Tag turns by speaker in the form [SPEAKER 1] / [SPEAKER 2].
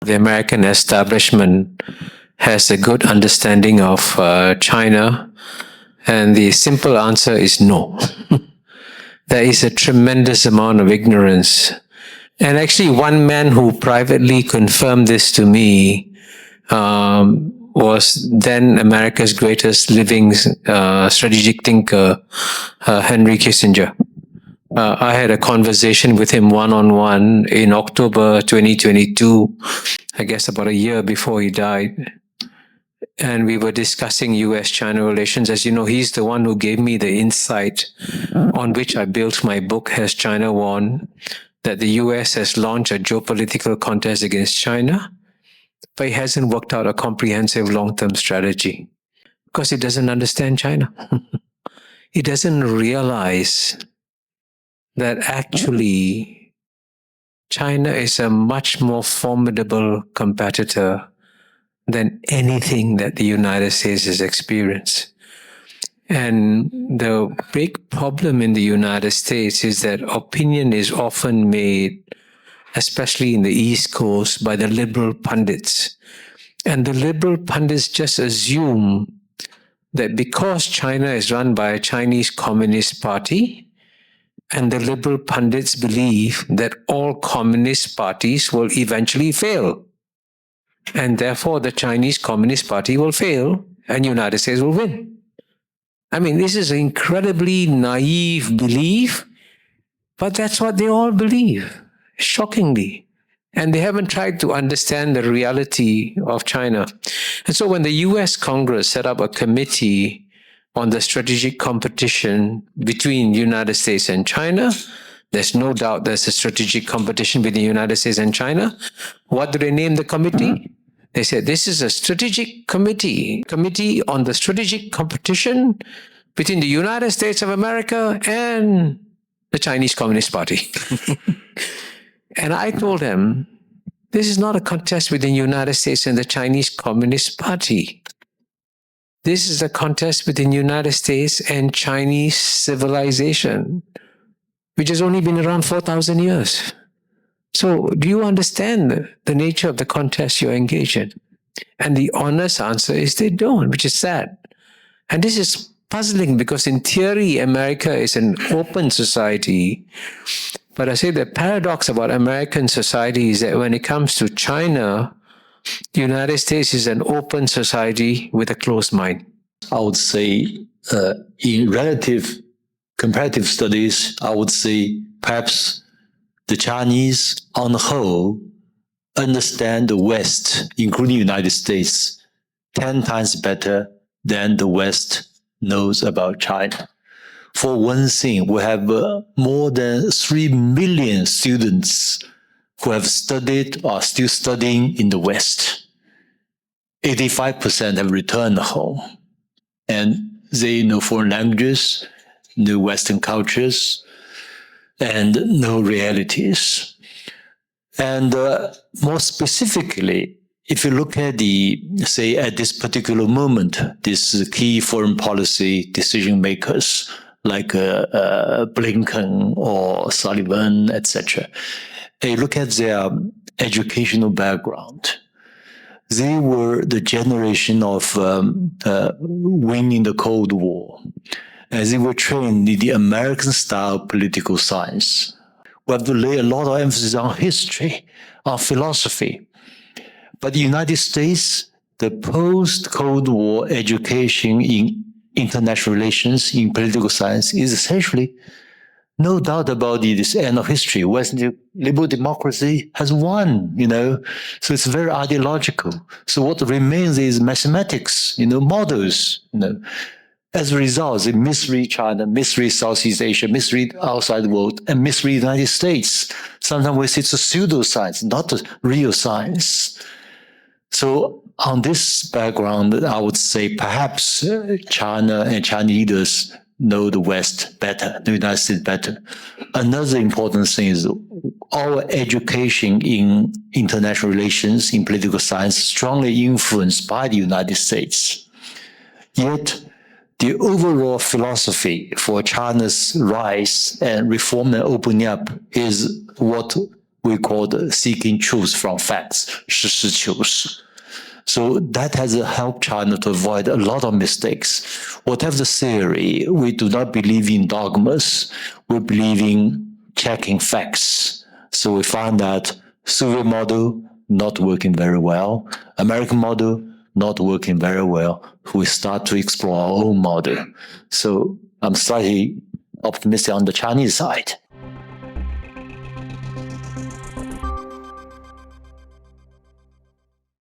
[SPEAKER 1] The American establishment has a good understanding of China, and the simple answer is no. There is a tremendous amount of ignorance. And actually, one man who privately confirmed this to me was then America's greatest living strategic thinker, Henry Kissinger. I had a conversation with him one-on-one in October 2022, I guess about a year before he died. And we were discussing US-China relations. As you know, he's the one who gave me the insight on which I built my book, Has China Won? That the US has launched a geopolitical contest against China, but it hasn't worked out a comprehensive long-term strategy because it doesn't understand China. It doesn't realize that actually China is a much more formidable competitor than anything that the United States has experienced. And the big problem in the United States is that opinion is often made, especially in the East Coast, by the liberal pundits. And the liberal pundits just assume that because China is run by a Chinese Communist Party, and the liberal pundits believe that all communist parties will eventually fail. And therefore, the Chinese Communist Party will fail and the United States will win. I mean, this is an incredibly naive belief, but that's what they all believe, shockingly. And they haven't tried to understand the reality of China. And so when the US Congress set up a committee on the strategic competition between the United States and China, there's no doubt there's a strategic competition between the United States and China. What do they name the committee? They said, this is a strategic committee on the strategic competition between the United States of America and the Chinese Communist Party. And I told them, this is not a contest between the United States and the Chinese Communist Party. This is a contest between the United States and Chinese civilization, which has only been around 4,000 years. So do you understand the nature of the contest you're engaged in? And the honest answer is they don't, which is sad. And this is puzzling because in theory, America is an open society. But I say the paradox about American society is that when it comes to China, the United States is an open society with a closed mind.
[SPEAKER 2] I would say in relative comparative studies, I would say perhaps the Chinese on the whole understand the West, including the United States, 10 times better than the West knows about China. For one thing, we have more than 3 million students who have studied or are still studying in the West. 85% have returned home. And they know foreign languages, know Western cultures, and know realities. And more specifically, if you look at say at this particular moment, these key foreign policy decision makers like Blinken or Sullivan, etc., you look at their educational background. They were the generation of winning the Cold War. And they were trained in the American style political science. We have to lay a lot of emphasis on history, on philosophy. But the United States, the post-Cold War education in international relations, in political science, is essentially no doubt about this end of history. Western liberal democracy has won, so it's very ideological. So what remains is mathematics, models, As a result, they misread China, misread Southeast Asia, misread outside the world, and misread the United States. Sometimes we say it's a pseudoscience, not a real science. So on this background, I would say perhaps China and Chinese leaders know the West better, the United States better. Another important thing is our education in international relations, in political science, strongly influenced by the United States. Yet, the overall philosophy for China's rise and reform and opening up is what we call seeking truth from facts, 实事求是. So that has helped China to avoid a lot of mistakes. Whatever the theory, we do not believe in dogmas. We believe in checking facts. So we found that Soviet model not working very well, American model not working very well. We start to explore our own model. So I'm slightly optimistic on the Chinese side.